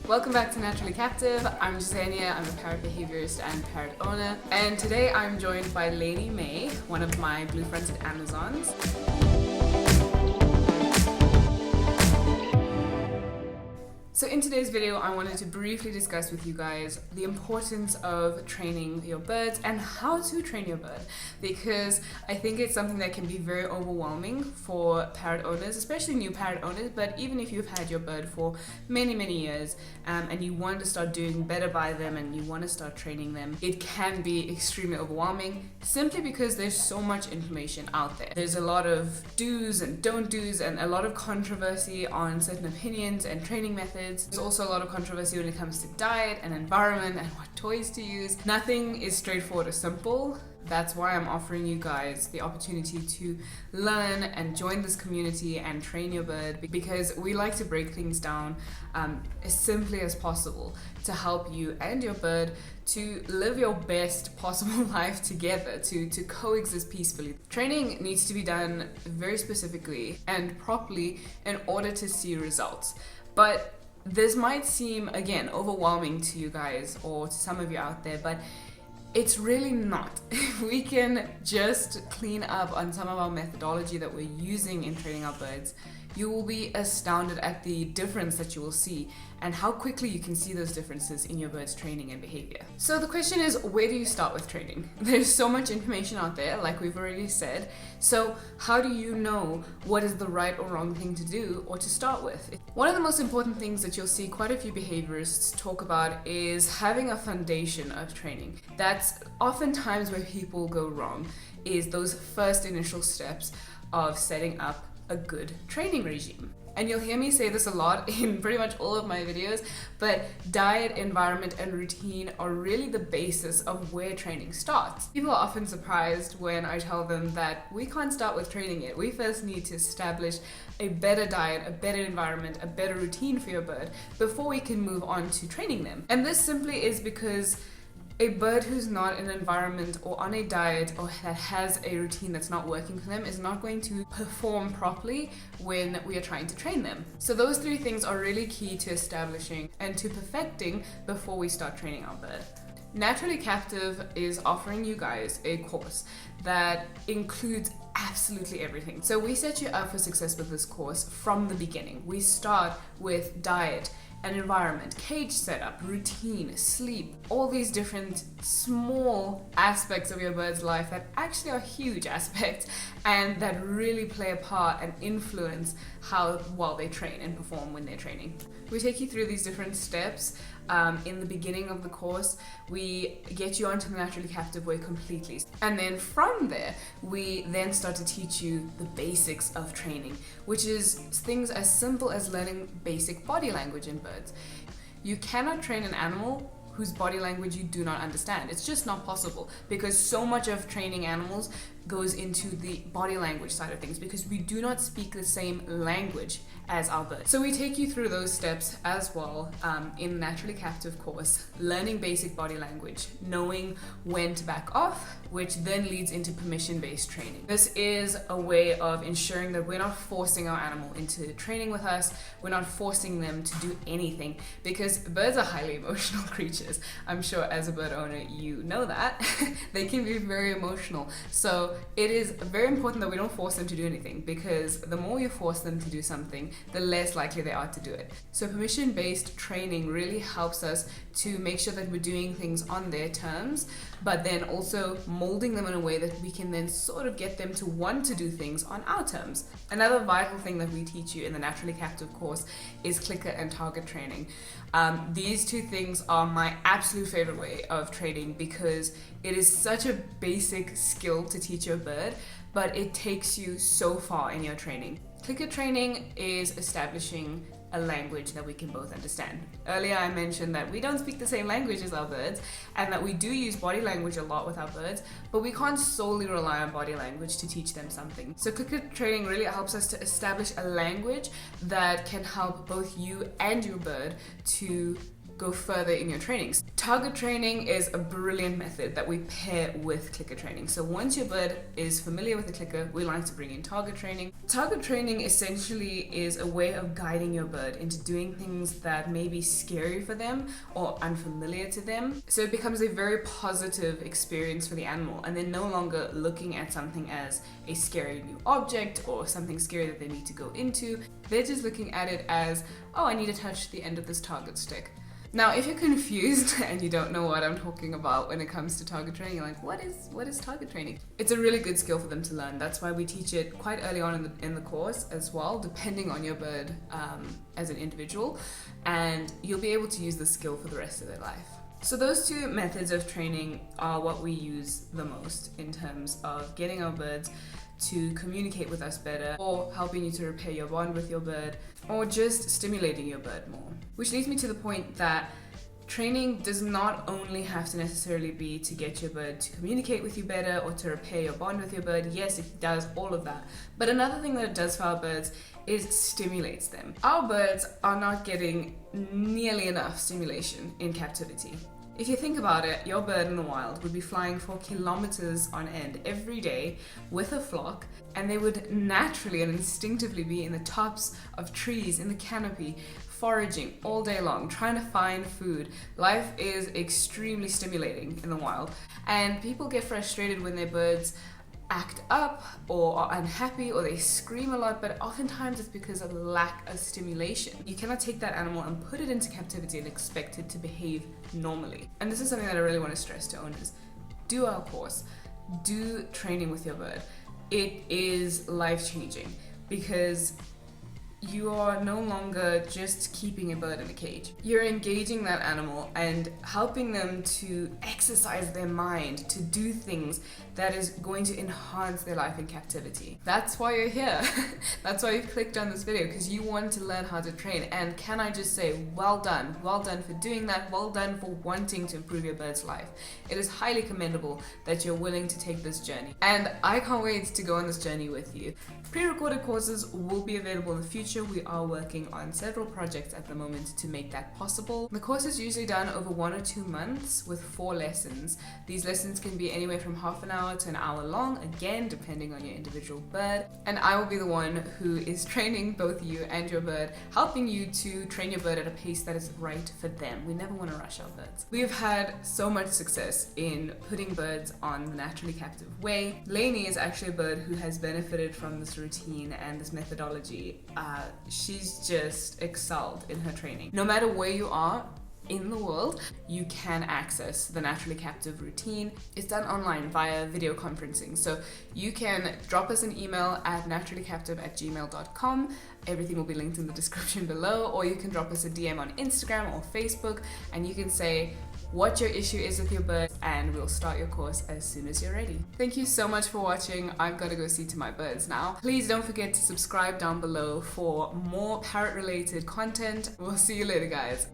Welcome back to Naturally Captive. I'm Jasenia, I'm a parrot behaviorist and parrot owner, and today I'm joined by Lady May, one of my blue-fronted Amazons. So in today's video, I wanted to briefly discuss with you guys the importance of training your birds and how to train your bird, because I think it's something that can be very overwhelming for parrot owners, especially new parrot owners, but even if you've had your bird for many years and you want to start doing better by them and you want to start training them, it can be extremely overwhelming simply because there's so much information out there. There's a lot of do's and don't do's and a lot of controversy on certain opinions and training methods. There's also a lot of controversy when it comes to diet and environment and what toys to use. Nothing is straightforward or simple. That's why I'm offering you guys the opportunity to learn and join this community and train your bird, because we like to break things down as simply as possible to help you and your bird to live your best possible life together, to coexist peacefully. Training needs to be done very specifically and properly in order to see results. But this might seem, again, overwhelming to you guys or to some of you out there, but it's really not. If we can just clean up on some of our methodology that we're using in training our birds, you will be astounded at the difference that you will see and how quickly you can see those differences in your bird's training and behavior. So the question is, where do you start with training? There's so much information out there, like we've already said. So how do you know what is the right or wrong thing to do or to start with? One of the most important things that you'll see quite a few behaviorists talk about is having a foundation of training. That's oftentimes where people go wrong, is those first initial steps of setting up a good training regime. And you'll hear me say this a lot in pretty much all of my videos, but diet, environment, and routine are really the basis of where training starts. People are often surprised when I tell them that we can't start with training yet. We first need to establish a better diet, a better environment, a better routine for your bird before we can move on to training them. And this simply is because a bird who's not in an environment or on a diet or that has a routine that's not working for them is not going to perform properly when we are trying to train them. So those three things are really key to establishing and to perfecting before we start training our bird. Naturally Captive is offering you guys a course that includes absolutely everything. So we set you up for success with this course from the beginning. We start with diet and environment, cage setup, routine, sleep, all these different small aspects of your bird's life that actually are huge aspects and that really play a part and influence how well they train and perform when they're training. We take you through these different steps. In the beginning of the course, we get you onto the Naturally Captive way completely. And then from there, we then start to teach you the basics of training, which is things as simple as learning basic body language in birds. You cannot train an animal whose body language you do not understand. It's just not possible, because so much of training animals goes into the body language side of things, because we do not speak the same language as our birds. So we take you through those steps as well in the Naturally Captive course, learning basic body language, knowing when to back off, which then leads into permission-based training. This is a way of ensuring that we're not forcing our animal into training with us, we're not forcing them to do anything, because birds are highly emotional creatures. I'm sure as a bird owner you know that. They can be very emotional. So it is very important that we don't force them to do anything, because the more you force them to do something, the less likely they are to do it. So permission-based training really helps us to make sure that we're doing things on their terms, but then also molding them in a way that we can then sort of get them to want to do things on our terms. Another vital thing that we teach you in the Naturally Captive course is clicker and target training. These two things are my absolute favorite way of training, because it is such a basic skill to teach your bird, but it takes you so far in your training. Clicker training is establishing a language that we can both understand. Earlier I mentioned that we don't speak the same language as our birds, and that we do use body language a lot with our birds, but we can't solely rely on body language to teach them something. So clicker training really helps us to establish a language that can help both you and your bird to go further in your trainings. Target training is a brilliant method that we pair with clicker training. So once your bird is familiar with the clicker, we like to bring in target training. Target training essentially is a way of guiding your bird into doing things that may be scary for them or unfamiliar to them. So it becomes a very positive experience for the animal, and they're no longer looking at something as a scary new object or something scary that they need to go into. They're just looking at it as, oh, I need to touch the end of this target stick. Now, if you're confused and you don't know what I'm talking about when it comes to target training, you're like, what is target training? It's a really good skill for them to learn. That's why we teach it quite early on in the course as well, depending on your bird as an individual, and you'll be able to use the skill for the rest of their life. So those two methods of training are what we use the most in terms of getting our birds to communicate with us better, or helping you to repair your bond with your bird, or just stimulating your bird more. Which leads me to the point that training does not only have to necessarily be to get your bird to communicate with you better or to repair your bond with your bird. Yes, it does all of that. But another thing that it does for our birds is stimulates them. Our birds are not getting nearly enough stimulation in captivity. If you think about it, your bird in the wild would be flying for kilometers on end every day with a flock, and they would naturally and instinctively be in the tops of trees, in the canopy, foraging all day long, trying to find food. Life is extremely stimulating in the wild, and people get frustrated when their birds act up or are unhappy or they scream a lot, but oftentimes it's because of lack of stimulation. You cannot take that animal and put it into captivity and expect it to behave normally. And this is something that I really want to stress to owners. Do our course, do training with your bird. It is life-changing because you are no longer just keeping a bird in a cage. You're engaging that animal and helping them to exercise their mind, to do things that is going to enhance their life in captivity. That's why you're here. That's why you've clicked on this video, because you want to learn how to train. And can I just say, well done for doing that, well done for wanting to improve your bird's life. It is highly commendable that you're willing to take this journey, and I can't wait to go on this journey with you. Pre-recorded courses will be available in the future. We are working on several projects at the moment to make that possible. The course is usually done over 1 or 2 months with 4 lessons. These lessons can be anywhere from half an hour to an hour long, again depending on your individual bird, and I will be the one who is training both you and your bird, helping you to train your bird at a pace that is right for them. We never want to rush our birds. We have had so much success in putting birds on the naturally captive way. Lainey is actually a bird who has benefited from this routine and this methodology. She's just excelled in her training. No matter where you are in the world, you can access the Naturally Captive routine. It's done online via video conferencing. So you can drop us an email at naturallycaptive@gmail.com. Everything will be linked in the description below, or you can drop us a DM on Instagram or Facebook, and you can say what your issue is with your bird, and we'll start your course as soon as you're ready. Thank you so much for watching. I've got to go see to my birds now. Please don't forget to subscribe down below for more parrot related content. We'll see you later, guys.